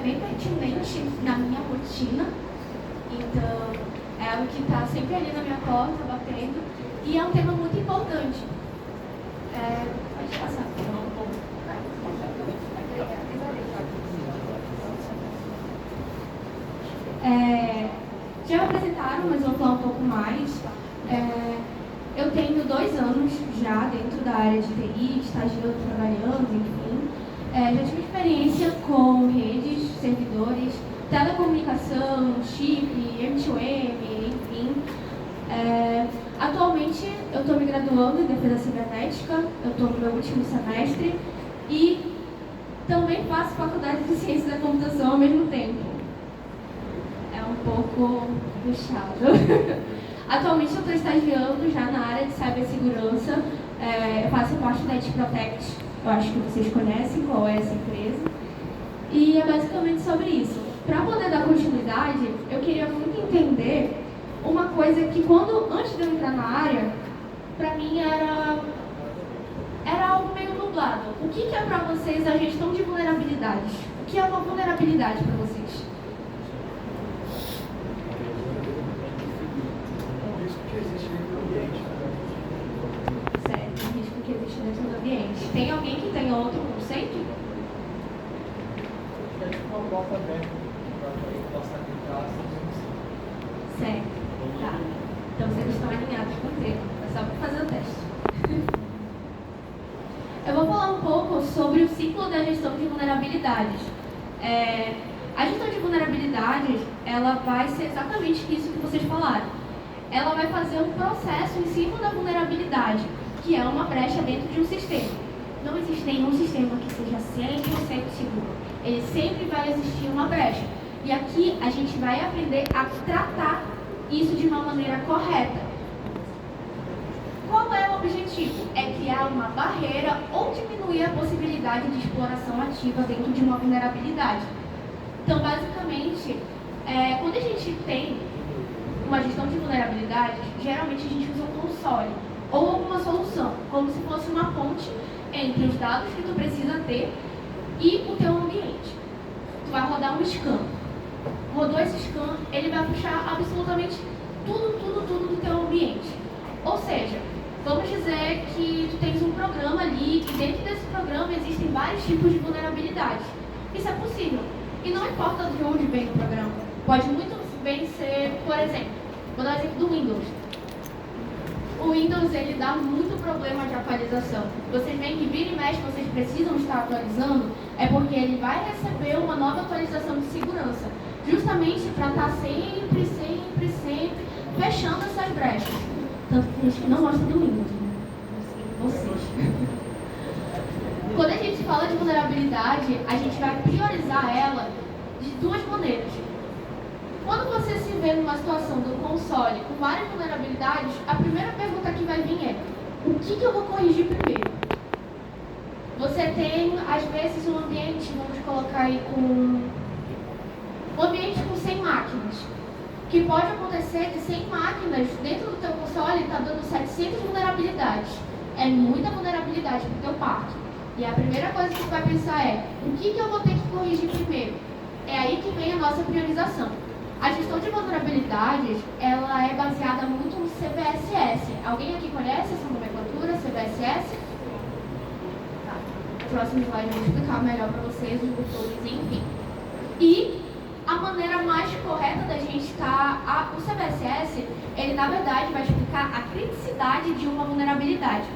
bem pertinente na minha rotina. Então, é algo que está sempre ali na minha porta, batendo. E é um tema muito importante. Pode passar. Já me apresentaram, mas eu vou falar um pouco mais. Eu tenho 2 anos já dentro da área de TI, estagiando, trabalhando, enfim. Já tive experiência com redes, servidores, telecomunicação, chip, M2M, enfim. Atualmente eu estou me graduando em defesa cibernética, eu estou no meu último semestre e também faço faculdade de ciência da computação ao mesmo tempo. É um pouco puxado. Atualmente eu estou estagiando já na área de cibersegurança, eu faço parte da IT Protect, eu acho que vocês conhecem qual é essa empresa, e é basicamente sobre isso. Para poder dar continuidade, eu queria muito entender uma coisa que antes de eu entrar na área, para mim era algo meio nublado. O que é para vocês a gestão de vulnerabilidades? O que é uma vulnerabilidade para vocês? Dentro do ambiente. Tem alguém que tenha outro conceito? É tipo uma porta aberta para alguém possa entrar sem. Certo. Tá. Então vocês estão alinhados com o termo. É só para fazer o teste. Eu vou falar um pouco sobre o ciclo da gestão de vulnerabilidades. A gestão de vulnerabilidades, ela vai ser exatamente isso que vocês falaram. Ela vai fazer um processo em cima da vulnerabilidade, que é uma brecha dentro de um sistema. Não existe nenhum sistema que seja 100% seguro. Ele sempre vai existir uma brecha. E aqui a gente vai aprender a tratar isso de uma maneira correta. Qual é o objetivo? É criar uma barreira ou diminuir a possibilidade de exploração ativa dentro de uma vulnerabilidade. Então, basicamente, quando a gente tem uma gestão de vulnerabilidades, geralmente a gente usa um console ou alguma solução, como se fosse uma ponte entre os dados que tu precisa ter e o teu ambiente. Tu vai rodar um scan. Rodou esse scan, ele vai puxar absolutamente tudo do teu ambiente. Ou seja, vamos dizer que tu tens um programa ali e dentro desse programa existem vários tipos de vulnerabilidades. Isso é possível. E não importa de onde vem o programa. Pode muito bem ser, por exemplo, vou dar o exemplo do Windows. O Windows, ele dá muito problema de atualização. Vocês veem que vira e mexe, vocês precisam estar atualizando, é porque ele vai receber uma nova atualização de segurança, justamente para estar sempre fechando essas brechas. Tanto que tem gente que não gosta do Windows, né? Vocês. Quando a gente fala de vulnerabilidade, a gente vai priorizar ela de 2 maneiras. Quando você se vê numa situação do console com várias vulnerabilidades, a primeira pergunta que vai vir é: o que eu vou corrigir primeiro? Você tem, às vezes, um ambiente, vamos colocar aí um ambiente com 100 máquinas. O que pode acontecer de 100 máquinas dentro do teu console está dando 700 vulnerabilidades. É muita vulnerabilidade para o teu parque. E a primeira coisa que você vai pensar é: o que eu vou ter que corrigir primeiro? É aí que vem a nossa priorização. A gestão de vulnerabilidades, ela é baseada muito no CVSS. Alguém aqui conhece essa nomenclatura, CVSS? Tá. No próximo slide eu vou explicar melhor para vocês os botões, enfim. E a maneira mais correta da gente estar... O CVSS, ele na verdade vai explicar a criticidade de uma vulnerabilidade.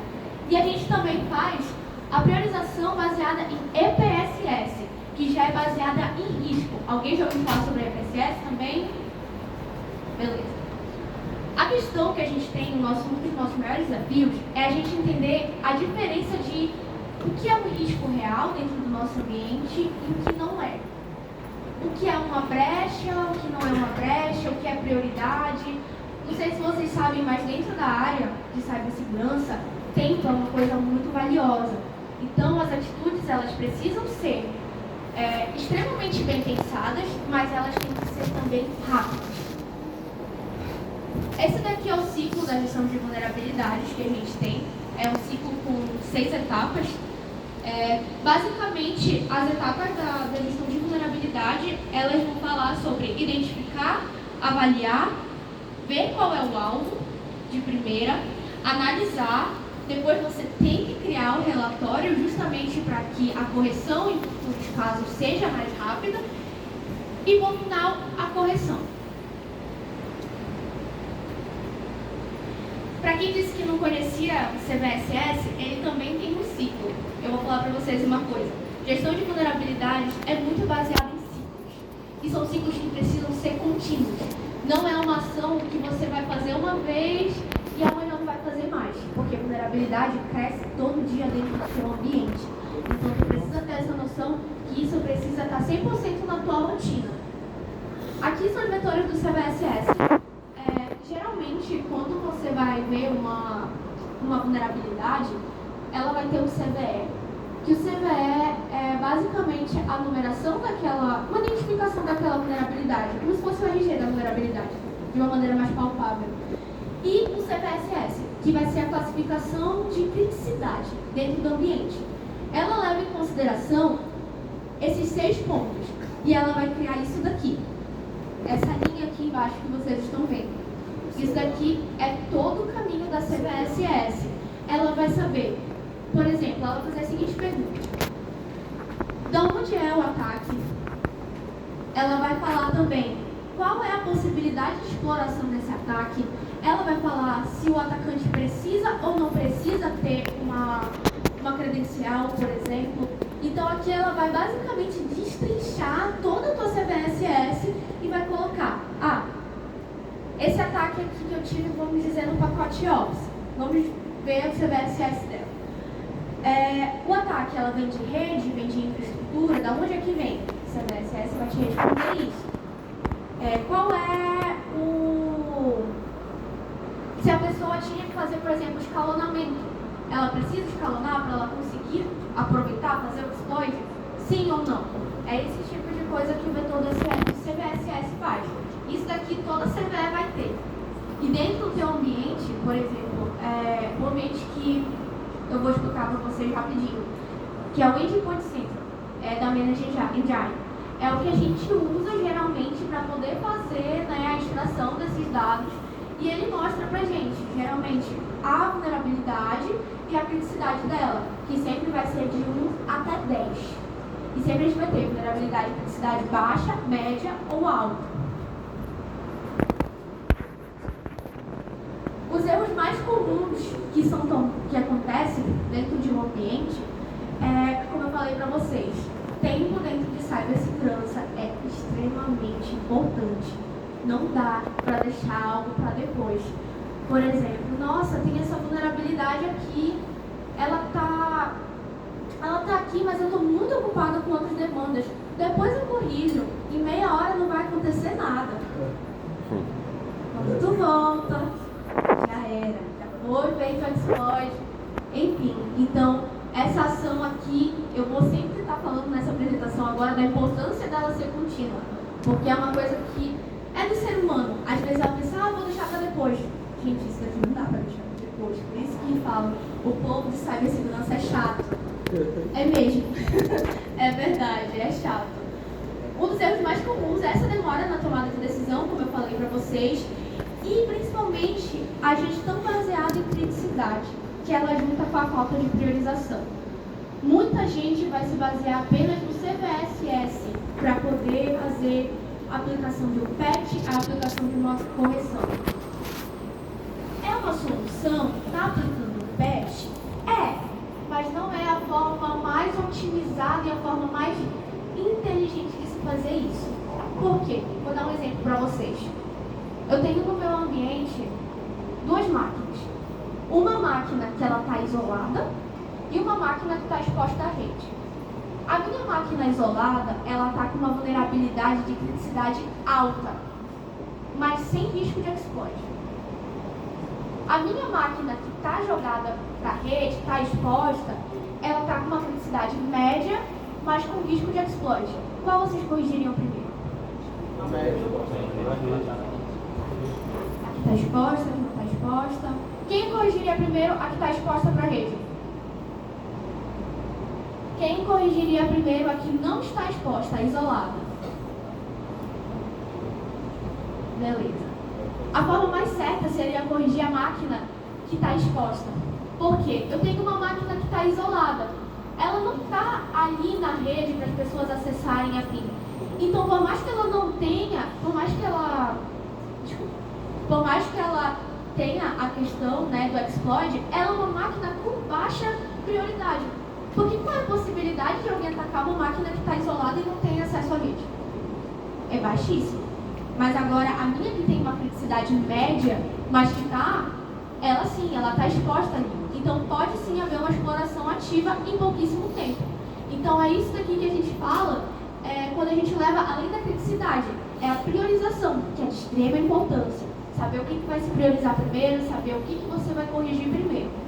E a gente também faz a priorização baseada em EPSS, que já é baseada em risco. Alguém já ouviu falar sobre EPSS também? Beleza. A questão que a gente tem, um dos nossos maiores desafios, é a gente entender a diferença de o que é um risco real dentro do nosso ambiente e o que não é. O que é uma brecha, o que não é uma brecha, o que é prioridade. Não sei se vocês sabem, mas dentro da área de cibersegurança, tempo é uma coisa muito valiosa. Então, as atitudes, elas precisam ser extremamente bem pensadas, mas elas têm que ser também rápidas. Esse daqui é o ciclo da gestão de vulnerabilidades que a gente tem. É um ciclo com 6 etapas. Basicamente, as etapas da gestão de vulnerabilidades vulnerabilidade, elas vão falar sobre identificar, avaliar, ver qual é o alvo de primeira, analisar, depois você tem que criar o relatório justamente para que a correção em futuros casos seja mais rápida e, no final, a correção. Para quem disse que não conhecia o CVSS, ele também tem um ciclo. Eu vou falar para vocês uma coisa. Gestão de vulnerabilidades é muito baseada em ciclos. E são ciclos que precisam ser contínuos. Não é uma ação que você vai fazer uma vez e amanhã não vai fazer mais. Porque a vulnerabilidade cresce todo dia dentro do seu ambiente. Então, você precisa ter essa noção que isso precisa estar 100% na tua rotina. Aqui são os vetores do CVSS. Geralmente, quando você vai ver uma vulnerabilidade, ela vai ter um CVE. Que o CVE é basicamente a numeração daquela, uma identificação daquela vulnerabilidade, como se fosse o RG da vulnerabilidade, de uma maneira mais palpável. E o CVSS, que vai ser a classificação de criticidade dentro do ambiente. Ela leva em consideração esses 6 pontos e ela vai criar isso daqui. Essa linha aqui embaixo que vocês estão vendo. Isso daqui é todo o caminho da CVSS. Ela vai saber, por exemplo, ela vai fazer a seguinte pergunta: de onde é o ataque? Ela vai falar também qual é a possibilidade de exploração desse ataque. Ela vai falar se o atacante precisa ou não precisa ter uma credencial, por exemplo. Então aqui ela vai basicamente destrinchar toda a tua CVSS e vai colocar: esse ataque aqui que eu tive, vamos dizer, no pacote Office. Vamos ver o CVSS dela. O ataque, ela vem de rede, vem de infraestrutura, da onde é que vem? O CVSS vai te responder isso. Qual é o... Se a pessoa tinha que fazer, por exemplo, escalonamento, ela precisa escalonar para ela conseguir aproveitar, fazer o exploit? Sim ou não? É esse tipo de coisa que o vetor do CVSS faz. Isso daqui toda CVE vai ter. E dentro do teu ambiente, por exemplo, o ambiente que eu vou explicar para vocês rapidinho, que é o Endpoint Center, da Managed Engine. É o que a gente usa geralmente para poder fazer, né, a extração desses dados. E ele mostra pra gente, geralmente, a vulnerabilidade e a criticidade dela, que sempre vai ser de 1 até 10. E sempre a gente vai ter vulnerabilidade e criticidade baixa, média ou alta. Os erros mais comuns que acontecem dentro de um ambiente como eu falei para vocês, tempo dentro de cibersegurança é extremamente importante. Não dá para deixar algo para depois. Por exemplo, nossa, tem essa vulnerabilidade aqui, ela tá aqui, mas eu estou muito ocupada com outras demandas. Depois eu corrijo, em meia hora não vai acontecer nada. Quando tu volta, já era, já foi feito o exploit, enfim. Então, essa ação aqui, eu vou sempre estar falando nessa apresentação agora da importância dela ser contínua, porque é uma coisa que é do ser humano. Às vezes ela pensa, vou deixar para depois. Gente, isso daqui não dá para deixar para depois. Por isso que falo, o povo de cibersegurança é chato. É mesmo. É verdade, é chato. Um dos erros mais comuns é essa demora na tomada de decisão, como eu falei para vocês, e principalmente a gestão baseada em criticidade, que ela junta com a falta de priorização. Muita gente vai se basear apenas no CVSS para poder fazer a aplicação de um patch, a aplicação de uma correção. É uma solução? Está aplicando um patch? Mas não é a forma mais otimizada e a forma mais inteligente de se fazer isso. Por quê? Vou dar um exemplo para vocês. Eu tenho no meu ambiente 2 máquinas. Uma máquina que ela está isolada e uma máquina que está exposta à rede. A minha máquina isolada, ela está com uma vulnerabilidade de criticidade alta, mas sem risco de exploit. A minha máquina que está jogada para a rede, está exposta, ela está com uma criticidade média, mas com risco de exploit. Qual vocês corrigiriam primeiro? A média. A que está exposta, a que não está exposta. Quem corrigiria primeiro a que está exposta para a rede? Quem corrigiria primeiro a que não está exposta, a isolada? Beleza. A forma mais certa seria corrigir a máquina que está exposta. Por quê? Eu tenho uma máquina que está isolada. Ela não está ali na rede para as pessoas acessarem a PIN. Então, por mais que ela não tenha, por mais que ela tenha a questão, né, do exploit, ela é uma máquina com baixa prioridade. Porque qual é a possibilidade de alguém atacar uma máquina que está isolada e não tem acesso à rede? É baixíssimo. Mas agora, a minha que tem uma criticidade média, mas que ela sim, ela está exposta ali. Então, pode sim haver uma exploração ativa em pouquíssimo tempo. Então, é isso daqui que a gente fala quando a gente leva além da criticidade. É a priorização, que é de extrema importância. Saber o que vai se priorizar primeiro, saber o que você vai corrigir primeiro.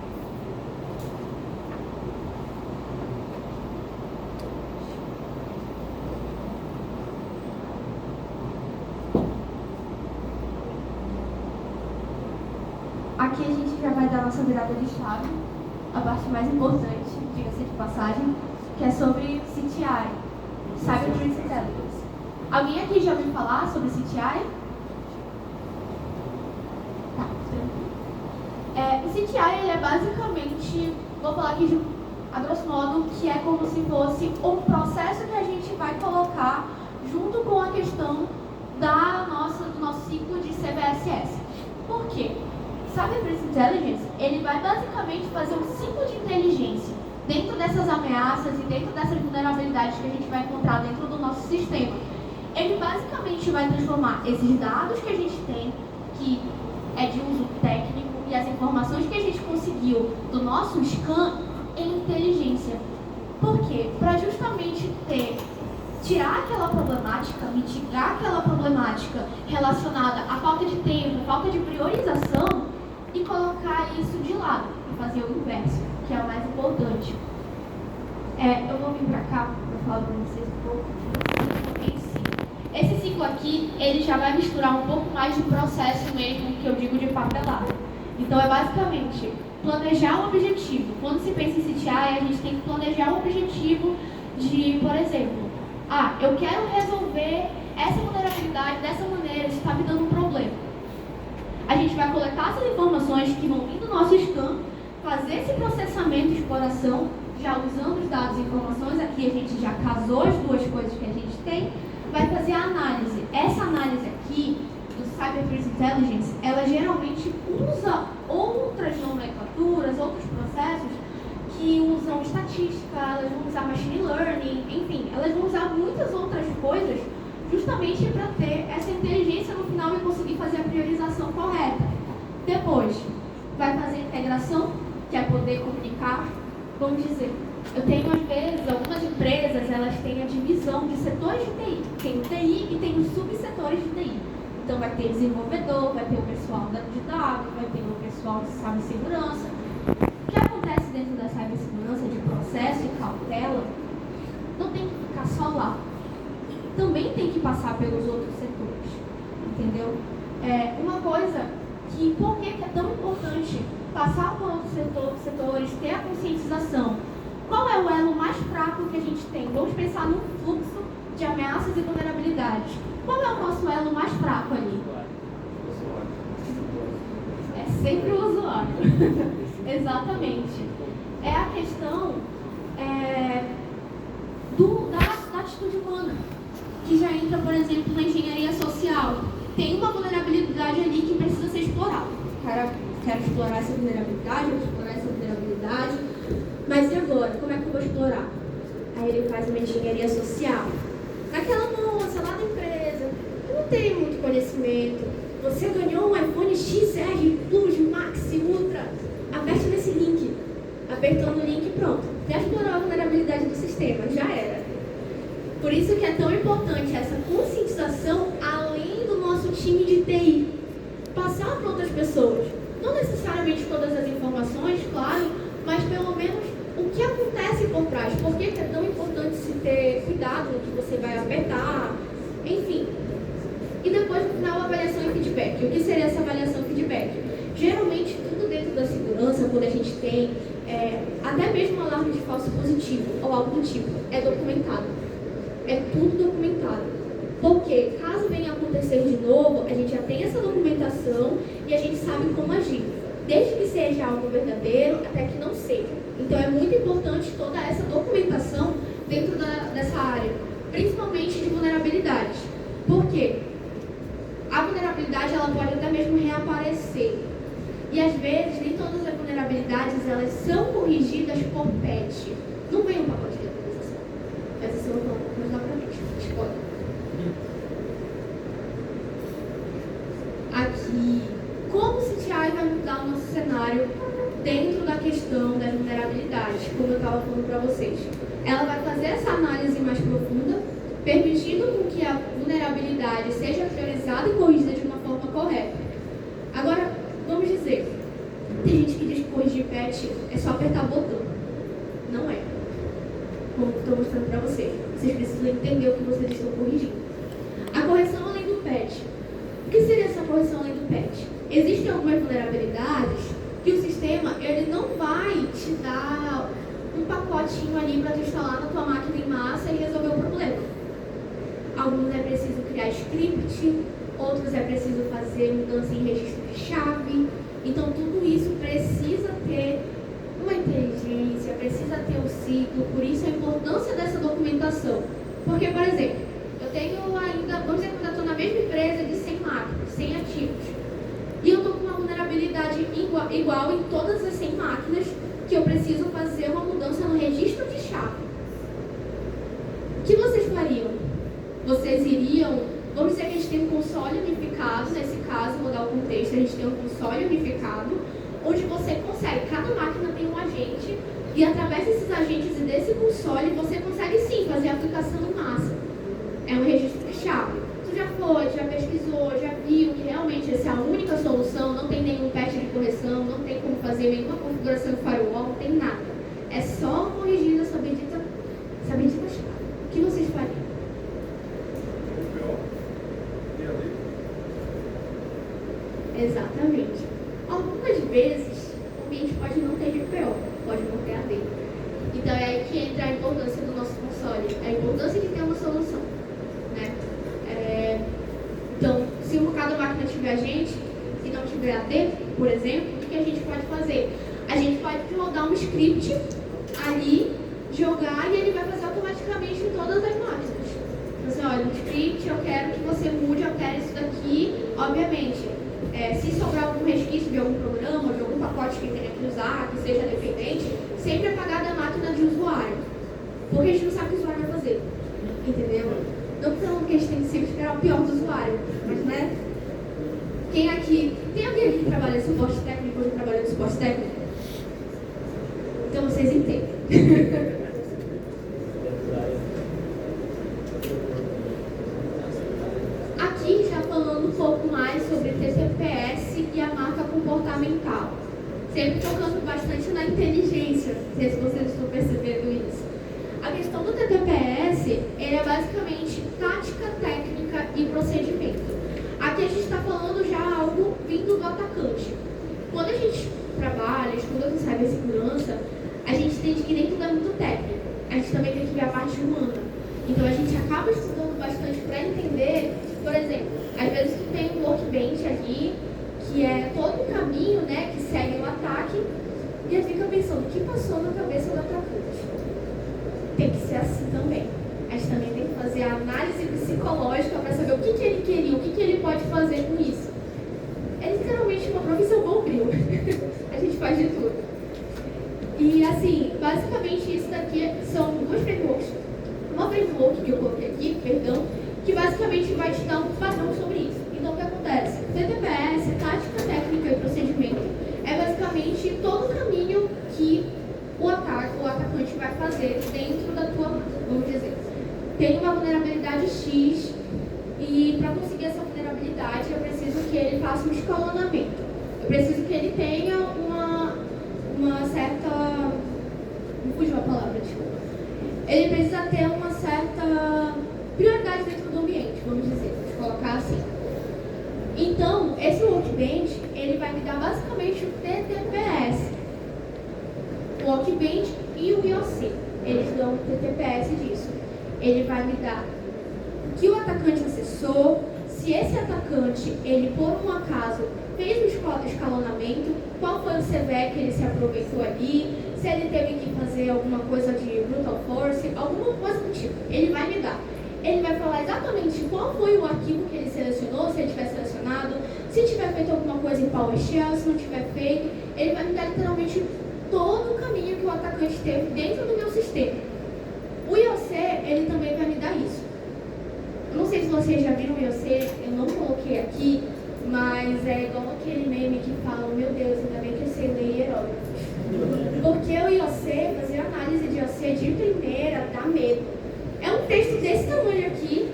Aqui a gente já vai dar a nossa virada de chave, a parte mais importante, diga-se de passagem, que é sobre CTI, Cyber Threat Intelligence. Alguém aqui já ouviu falar sobre CTI? Tá, tranquilo. O CTI ele é basicamente, vou falar aqui a grosso modo, que é como se fosse um processo que a gente vai colocar junto com a questão do nosso ciclo de CVSS. Por quê? Cyber Threat Intelligence, ele vai basicamente fazer um ciclo de inteligência dentro dessas ameaças e dentro dessas vulnerabilidades que a gente vai encontrar dentro do nosso sistema. Ele basicamente vai transformar esses dados que a gente tem, que é de uso técnico, e as informações que a gente conseguiu do nosso scan em inteligência. Por quê? Para justamente tirar aquela problemática, mitigar aquela problemática relacionada à falta de tempo, falta de priorização, e colocar isso de lado e fazer o inverso, que é o mais importante. Eu vou vir para cá para falar para vocês um pouco em si. Esse ciclo aqui, ele já vai misturar um pouco mais de processo mesmo, que eu digo de papelada. Então, é basicamente planejar um objetivo. Quando se pensa em CTI, a gente tem que planejar um objetivo de, por exemplo, eu quero resolver essa vulnerabilidade dessa maneira, isso está me dando um problema. A gente vai coletar essas informações que vão vir do nosso scan, fazer esse processamento de exploração, já usando os dados e informações, aqui a gente já casou as duas coisas que a gente tem, vai fazer a análise. Essa análise aqui, do Cyber Threat Intelligence, ela geralmente usa outras nomenclaturas, outros processos que usam estatística, elas vão usar machine learning, enfim, elas vão usar muitas outras coisas justamente para ter essa inteligência no final e conseguir fazer a priorização correta. Depois, vai fazer a integração, que é poder comunicar. Vamos dizer, eu tenho às vezes, algumas empresas, elas têm a divisão de setores de TI. Tem o TI e tem os subsetores de TI. Então vai ter desenvolvedor, vai ter o pessoal de dados, vai ter o pessoal de cibersegurança. O que acontece dentro da cibersegurança de processo e cautela não tem que ficar só lá. Também tem que passar pelos outros setores, entendeu? Uma coisa que, por que é tão importante passar por outros setores, ter a conscientização? Qual é o elo mais fraco que a gente tem? Vamos pensar num fluxo de ameaças e vulnerabilidades. Qual é o nosso elo mais fraco ali? É sempre o usuário. Exatamente. É a questão da atitude humana, que já entra, por exemplo, na engenharia social. Tem uma vulnerabilidade ali que precisa ser explorada. Quero explorar essa vulnerabilidade, mas e agora? Como é que eu vou explorar? Aí ele faz uma engenharia social. Aquela moça lá na empresa, não tem muito conhecimento. Você ganhou um iPhone XR Plus Max Ultra. Aperte nesse link. Apertando o link, pronto. Já explorou a vulnerabilidade do sistema, já era. Por isso que é tão importante essa conscientização além do nosso time de TI. Passar para outras pessoas. Não necessariamente todas as informações, claro, mas pelo menos o que acontece por trás. Por que é tão importante se ter cuidado no que você vai apertar, enfim. E depois, no final, a avaliação e feedback. O que seria essa avaliação e feedback? Geralmente, tudo dentro da segurança, quando a gente tem a até mesmo um alarme de falso positivo ou algo do tipo, é documentado. É tudo documentado. Porque caso venha acontecer de novo, a gente já tem essa documentação e a gente sabe como agir. Desde que seja algo verdadeiro até que não seja. Então é muito importante toda essa documentação dentro dessa área, principalmente de vulnerabilidades. Por quê? A vulnerabilidade ela pode até mesmo reaparecer. E às vezes, nem todas as vulnerabilidades elas são corrigidas por patch. Não vem um pacote de atualização. Mas isso eu vou falar mais lá pra frente. Spoiler. Aqui, como o CTI vai mudar o nosso cenário dentro da questão das vulnerabilidades, como eu estava falando para vocês. Ela vai fazer essa análise mais profunda, permitindo com que a vulnerabilidade seja priorizada e corrigida de uma forma correta. Agora, vamos dizer, tem gente que diz que corrigir patch é só apertar o botão. Não é. Como estou mostrando para vocês. Vocês precisam entender o que vocês estão corrigindo. A correção além do patch. O que seria essa correção além do patch? Existem algumas vulnerabilidades que o sistema ele não vai te dar um pacotinho ali para tu instalar na tua máquina em massa e resolver o problema. Alguns é preciso criar script, outros é preciso fazer mudança em registro de chave. Então tudo isso precisa ter uma inteligência, precisa ter um ciclo, por isso a importância dessa documentação. Porque, por exemplo, eu tenho ainda, vamos dizer que eu estou na mesma empresa de 100 máquinas, 100 ativos. E eu estou com uma vulnerabilidade igual em todas as 100 máquinas, que eu preciso fazer uma mudança no registro de chave. O que vocês fariam? Vocês iriam, vamos dizer que a gente tem um console unificado, nesse caso, vou dar o contexto, a gente tem um console unificado, onde você consegue, cada máquina tem um agente, e através desses agentes e desse console, você consegue sim fazer a aplicação em massa. É um registro de chave. Tu já foi, já pesquisou, já viu que realmente essa é a única solução, não tem nenhum patch de correção, não tem como fazer nenhuma configuração de firewall, não tem nada. É só corrigir essa bendita chave. O que vocês fariam? Exatamente. Algumas vezes, o ambiente pode não ter GPO, pode não ter AD. Então é aí que entra a importância do nosso console, a importância de ter uma solução, né? Então, se cada máquina tiver agente e não tiver AD, por exemplo, o que a gente pode fazer? A gente pode rodar um script ali, jogar e ele vai fazer automaticamente em todas as máquinas. Então, assim, olha, no script eu quero que você mude, eu quero isso daqui, obviamente. Se sobrar algum resquício de algum programa, de algum pacote que tenha que usar, que seja dependente, sempre apagar da máquina de usuário. Porque a gente não sabe o que o usuário vai fazer. Entendeu? Não falando que a gente tem que sempre esperar o pior do usuário. Mas, né? Quem aqui... Tem alguém aqui que trabalha em suporte técnico ou que trabalha em suporte técnico? Então vocês entendem. Aqui já falando um pouco mais sobre TTPS e a marca comportamental. Sempre focando bastante na inteligência. Não sei se vocês estão percebendo isso. A questão do TTPS, ele é basicamente tática, técnica e procedimento. Aqui a gente está falando já algo vindo do atacante. Quando a gente trabalha, estuda com cibersegurança, a gente entende que nem tudo é muito técnico. A gente também tem que ver a parte humana. Então a gente acaba estudando bastante para entender, por exemplo, às vezes tu tem um workbench ali, que é todo um caminho, né, que segue o ataque, e aí fica pensando, o que passou na cabeça do atacante? Tem que ser assim também. A gente também tem que fazer a análise psicológica para saber o que ele queria, o que ele pode fazer com isso. É literalmente uma profissão bombril. A gente faz de tudo. E assim, basicamente isso daqui são duas frameworks. Uma framework que eu coloquei aqui, perdão, que basicamente vai te dar um padrão sobre isso. Então o que acontece? TTPS, tática, técnica e procedimento, é basicamente todo o caminho que o atacante vai fazer dentro da tua máquina. Vamos dizer, tem uma vulnerabilidade X e para conseguir essa vulnerabilidade eu preciso que ele faça um escalonamento. Eu preciso que ele tenha uma certa... Não fugiu a palavra, desculpa. Ele precisa ter uma certa prioridade dentro do ambiente, vamos dizer, vamos colocar assim. Então, esse workbench, ele vai me dar basicamente o TTPS. O workbench questão TTPS disso. Ele vai me dar o que o atacante acessou, se esse atacante, ele por um acaso, fez o escalonamento, qual foi o CV que ele se aproveitou ali, se ele teve que fazer alguma coisa de brutal force, alguma coisa do tipo. Ele vai me dar. Ele vai falar exatamente qual foi o arquivo que ele selecionou, se ele tiver selecionado, se tiver feito alguma coisa em PowerShell, se não tiver feito. Ele vai me dar literalmente todo o caminho que o atacante teve dentro do meu sistema. O IOC, ele também vai me dar isso. Eu não sei se vocês já viram o IOC, eu não coloquei aqui, mas é igual aquele meme que fala, meu Deus, ainda bem que eu sei ler hieróglifos. Porque o IOC, fazer análise de IOC de primeira, dá medo. É um texto desse tamanho aqui,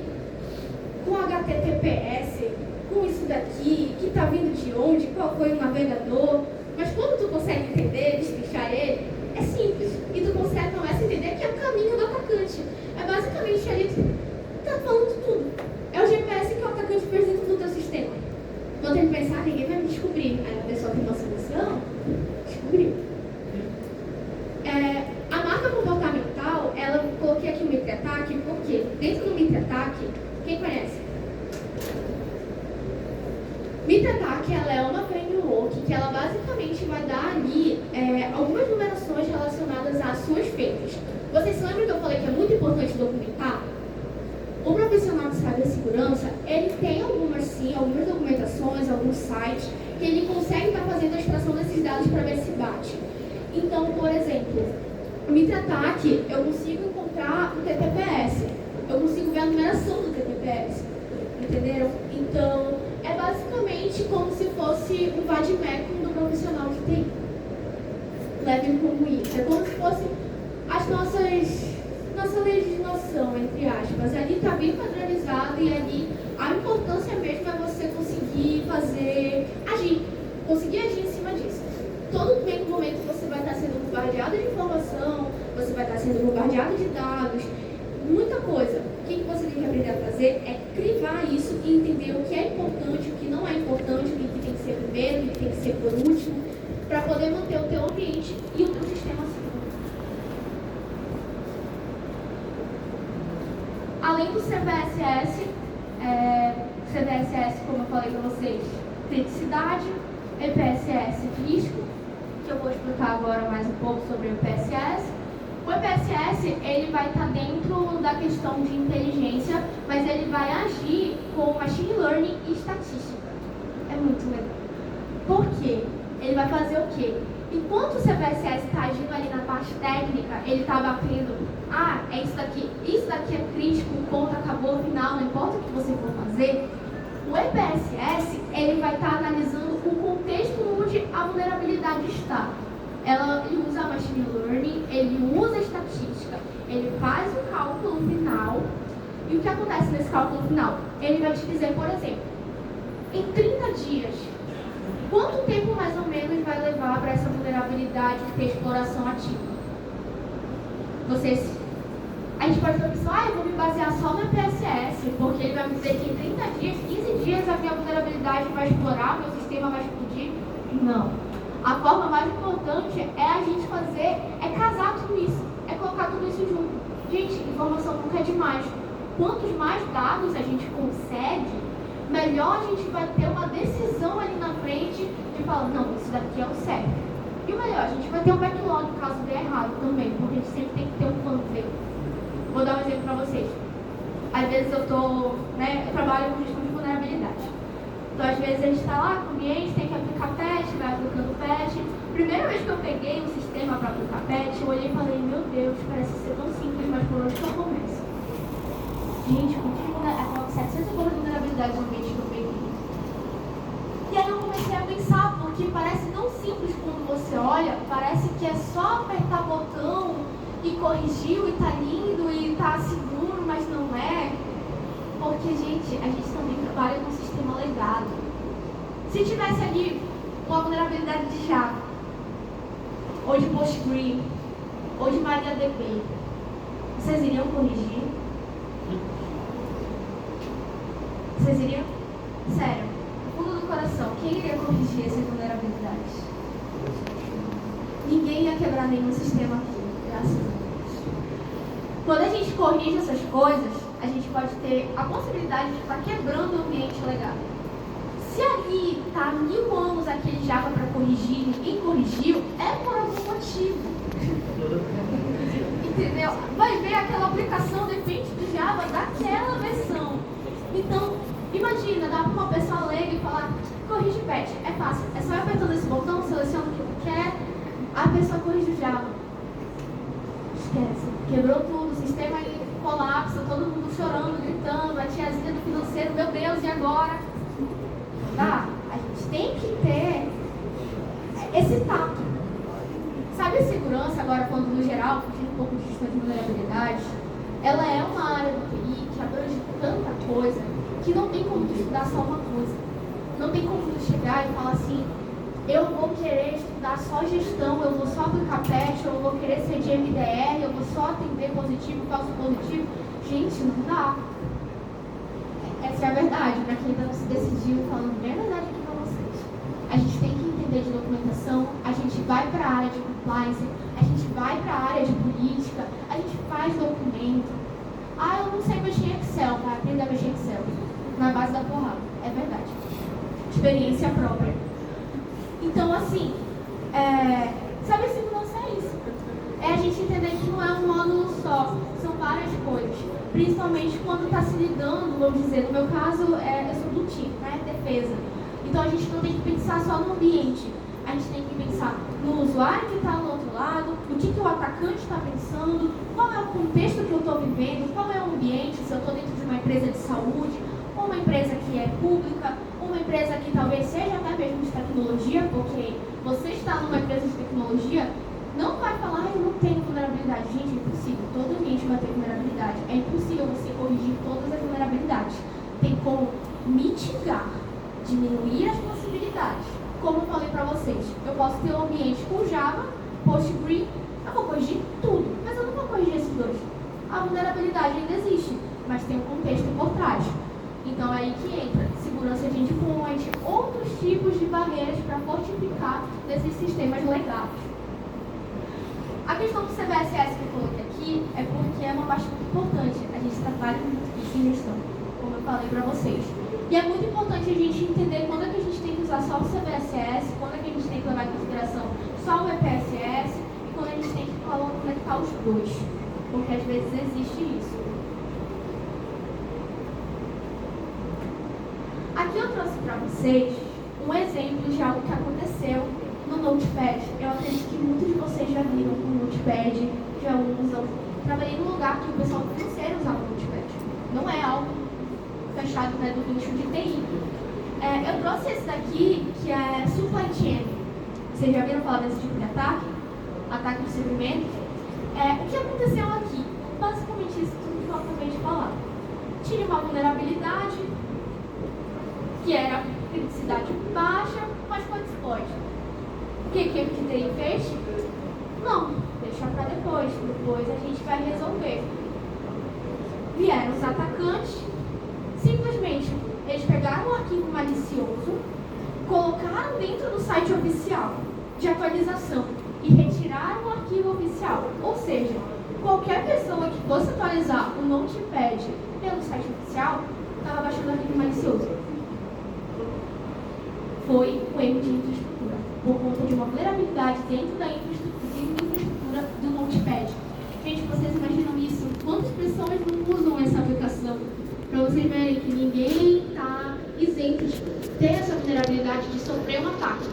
com HTTPS, com isso daqui, que está vindo de onde, qual foi o navegador. Mas quando tu consegue entender, destrinchar ele, é simples. E tu consegue, começa a entender que é o caminho do atacante. É basicamente ali, tu tá falando tudo. É o GPS que o atacante fez dentro do teu sistema. Quando ele pensar, ninguém vai me descobrir. Aí a pessoa tem uma solução, descobriu. A marca comportamental, ela coloquei aqui o MitriAttack, porque dentro do MitriAttack, quem conhece? MitriAttack, ela é uma framework que ela basicamente vai dar ali algumas numerações relacionadas às suas feitas. Vocês se lembram que eu falei que é muito importante documentar? O profissional de cibersegurança, ele tem algumas documentações, alguns sites, que ele consegue estar fazendo a extração desses dados para ver se bate. Então, por exemplo, o MitriAttack, eu consigo encontrar o TTPS, eu consigo ver a numeração do TTPS, entenderam? Então, é basicamente como se fosse um vademecum do profissional de TI. Levem como isso. É como se fosse nossa legislação, entre aspas. Ali está bem padronizado e ali a importância mesmo é você conseguir conseguir agir em cima disso. Todo momento você vai estar sendo bombardeado de informação, você vai estar sendo bombardeado de dados, muita coisa. O que você tem que aprender a fazer é crivar isso e entender o que é importante, o que não é importante, o que tem que ser primeiro, o que tem que ser por último, para poder manter o teu ambiente e o teu sistema seguro. Além do CVSS, CVSS, como eu falei para vocês, criticidade, EPSS, risco, que eu vou explicar agora mais um pouco sobre o EPSS. O EPSS, ele vai estar dentro da questão de inteligência, mas ele vai agir com machine learning e estatística. É muito legal. Por quê? Ele vai fazer o quê? Enquanto o CVSS está agindo ali na parte técnica, ele está batendo, é isso daqui é crítico, o ponto acabou, final, não importa o que você for fazer. O EPSS, ele vai estar analisando o contexto onde a vulnerabilidade está. Ele usa machine learning, ele usa estatística, ele faz o cálculo final. E o que acontece nesse cálculo final? Ele vai te dizer, por exemplo, em 30 dias, quanto tempo mais ou menos vai levar para essa vulnerabilidade ter exploração ativa? A gente pode pensar, eu vou me basear só no EPSS, porque ele vai me dizer que em 30 dias, 15 dias a minha vulnerabilidade vai explorar, meu sistema vai explodir. Não. A forma mais importante é a gente casar tudo isso, é colocar tudo isso junto. Gente, informação nunca é demais. Quantos mais dados a gente consegue, melhor a gente vai ter uma decisão ali na frente de falar, não, isso daqui é o certo. E o melhor, a gente vai ter um backlog caso dê errado também, porque a gente sempre tem que ter um plano B. Vou dar um exemplo para vocês. Às vezes eu trabalho com gestão de vulnerabilidade. Então, às vezes a gente está lá com o cliente, tem que aplicar patch, vai aplicando patch. Primeira vez que eu peguei um sistema para aplicar patch, eu olhei e falei, meu Deus, parece ser tão simples, mas por onde que eu começo? Gente, com 700 vulnerabilidades no ambiente que eu peguei. E aí eu comecei a pensar, porque parece tão simples quando você olha, parece que é só apertar botão e corrigiu e tá lindo e tá seguro, mas não é. Porque, gente, a gente também trabalha com sistema legado. Se tivesse ali uma vulnerabilidade de Java, ou de PostgreSQL, ou de MariaDB, vocês iriam corrigir? Vocês iriam? Sério, no fundo do coração, quem iria corrigir essas vulnerabilidades? Ninguém ia quebrar nenhum sistema aqui, graças a Deus. corrige essas coisas, a gente pode ter a possibilidade de estar quebrando o ambiente legal. Se ali está 1000 anos aquele Java para corrigir, ninguém corrigiu, é por algum motivo. Entendeu? Vai ver aquela aplicação depende do Java daquela versão. Então, imagina, dá para uma pessoa leiga e falar, corrige patch, é fácil, é só apertando esse botão, seleciona o que quer, a pessoa corrige o Java. Esquece, quebrou tudo, o sistema colapsa, todo mundo chorando, gritando, a tiazinha do financeiro, meu Deus, e agora? Tá? A gente tem que ter esse tato. Sabe a segurança, agora falando no geral, fugindo um pouco de gestão de vulnerabilidade, ela é uma área do TI que abrange tanta coisa que não tem como tu estudar só uma coisa. Não tem como tu chegar e falar assim, eu vou querer estudar só gestão, eu vou só aplicar patch, eu vou querer ser de MDR, eu vou só atender positivo, falso positivo. Gente, não dá. Essa é a verdade, para quem ainda não se decidiu, falando bem a verdade aqui para vocês. A gente tem que entender de documentação, a gente vai para a área de compliance, a gente vai para a área de política, a gente faz documento. Ah, eu não sei mexer em Excel, vai aprender a mexer em Excel. Na base da porrada, é verdade. Experiência própria. Então, assim, sabe a segurança é isso. É a gente entender que não é um módulo só, são várias coisas. Principalmente quando está se lidando, vamos dizer, no meu caso, eu sou do time, né, defesa. Então a gente não tem que pensar só no ambiente, a gente tem que pensar no usuário que está do outro lado, o que o atacante está pensando, qual é o contexto que eu estou vivendo, qual é o ambiente, se eu estou dentro de uma empresa de saúde, ou uma empresa que é pública, uma empresa que talvez seja até mesmo de tecnologia, porque você está numa empresa de tecnologia, não vai falar, eu não tenho vulnerabilidade. Gente, é impossível. Todo ambiente vai ter vulnerabilidade. É impossível você corrigir todas as vulnerabilidades. Tem como mitigar, diminuir as possibilidades. Como eu falei para vocês, eu posso ter um ambiente com Java, PostgreSQL, eu vou corrigir tudo, mas eu não vou corrigir esses dois. A vulnerabilidade ainda existe, mas tem um contexto por trás. Então é aí que entra segurança de endpoint, outros tipos de barreiras para fortificar desses sistemas legados. A questão do CVSS que eu coloquei aqui é porque é uma parte muito importante. A gente trabalha muito com gestão, como eu falei para vocês. E é muito importante a gente entender quando é que a gente tem que usar só o CVSS, quando é que a gente tem que levar em consideração só o EPSS e quando a gente tem que conectar os dois. Porque às vezes existe isso. Aqui eu trouxe para vocês um exemplo de algo que aconteceu no Notepad. Eu acredito que muitos de vocês já viram o Notepad, já usam. Trabalhei num lugar que o pessoal financeiro usava o Notepad. Não é algo fechado, né, do nicho de TI. Eu trouxe esse daqui, que é Supply Chain. Vocês já viram falar desse tipo de ataque? Ataque de suprimento. O que aconteceu aqui? Basicamente isso tudo que eu acabei de falar. Tinha uma vulnerabilidade, que era criticidade baixa, mas pode explodir. O que TI fez? Não, deixa para depois. Depois a gente vai resolver. Vieram os atacantes, simplesmente eles pegaram um arquivo malicioso, colocaram dentro do site oficial de atualização e retiraram o arquivo oficial. Ou seja, qualquer pessoa que fosse atualizar o Notepad pelo site oficial estava baixando o arquivo malicioso. Foi um erro de infraestrutura, por conta de uma vulnerabilidade dentro da infraestrutura do Notepad. Gente, vocês imaginam isso? Quantas pessoas não usam essa aplicação? Para vocês verem que ninguém está isento de ter essa vulnerabilidade de sofrer um ataque.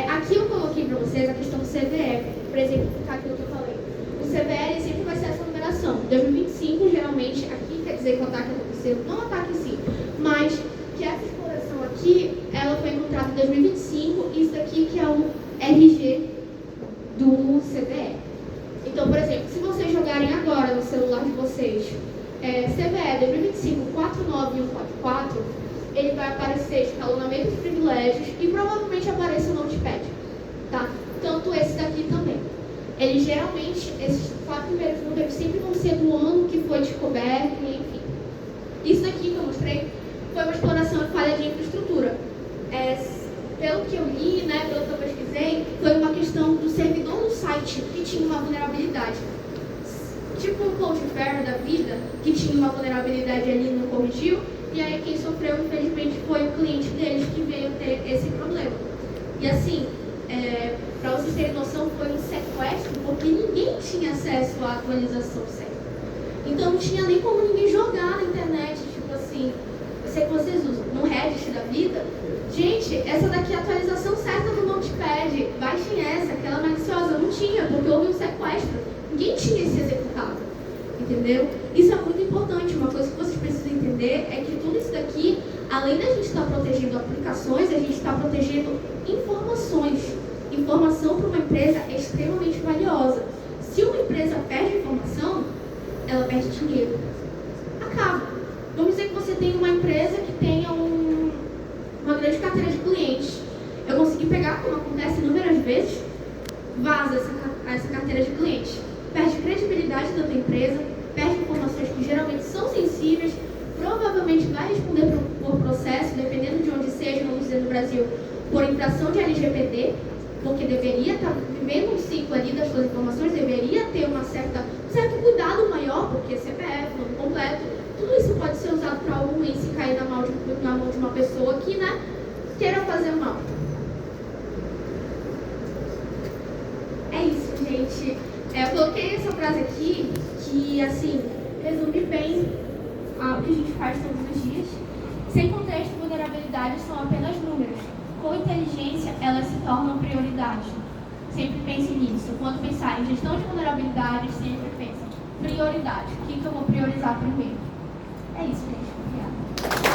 Aqui eu coloquei para vocês a questão do CVE, para exemplificar aquilo que eu falei. O CVE sempre vai ser essa numeração. 2025, geralmente, aqui quer dizer que o ataque aconteceu, não o ataque em si, mas que essa exploração aqui, ela foi encontrada em 2025, e isso daqui que é o RG do CVE. Então, por exemplo, se vocês jogarem agora no celular de vocês, CVE 2025 49144, ele vai aparecer escalonamento de privilégios e provavelmente apareça o Notepad, tá? Tanto esse daqui também. Eles geralmente, esses 4 primeiros números sempre vão ser do ano que foi descoberto, e enfim. Isso daqui que eu mostrei foi uma exploração e falha de infraestrutura. Pelo que eu li, né, pelo que eu pesquisei, foi uma questão do servidor do site que tinha uma vulnerabilidade. tipo o Cloudflare da vida, que tinha uma vulnerabilidade ali e não corrigiu, e aí quem sofreu, infelizmente, foi o cliente deles que veio ter esse problema. E assim, para vocês terem noção, foi um sequestro, porque ninguém tinha acesso à atualização certa. Então não tinha nem como ninguém jogar na internet, tipo assim, eu sei que vocês usam, no Reddit da vida. Gente, essa daqui é a atualização certa do Notepad, baixem essa, aquela maliciosa, não tinha, porque houve um sequestro, ninguém tinha esse executado, entendeu? Isso é muito importante, uma coisa que vocês precisam entender é que tudo isso daqui, além da gente estar protegendo aplicações, a gente está protegendo informações. Informação para uma empresa é extremamente valiosa. Se uma empresa perde informação, ela perde dinheiro. Acaba. Vamos dizer que você tem uma empresa que tenha uma grande carteira de clientes. Eu consegui pegar, como acontece inúmeras vezes, vaza essa carteira de clientes. Perde credibilidade da tua empresa, perde informações que geralmente são sensíveis, provavelmente vai responder por processo, dependendo de onde seja, vamos dizer no Brasil, por infração de LGPD, porque deveria estar vivendo um ciclo ali das suas informações, deveria ter um certo cuidado maior, porque CPF, nome completo, tudo isso pode ser usado para algo ruim se cair na mão de uma pessoa que, queira fazer mal. É isso, gente. Eu coloquei essa frase aqui, que, assim, resume bem o que a gente faz todos os dias. Sem contexto, vulnerabilidades são apenas números. Com inteligência, elas se tornam prioridade. Sempre pense nisso. Quando pensar em gestão de vulnerabilidades, sempre pense prioridade. O que eu vou priorizar primeiro? É isso, gente. Obrigada.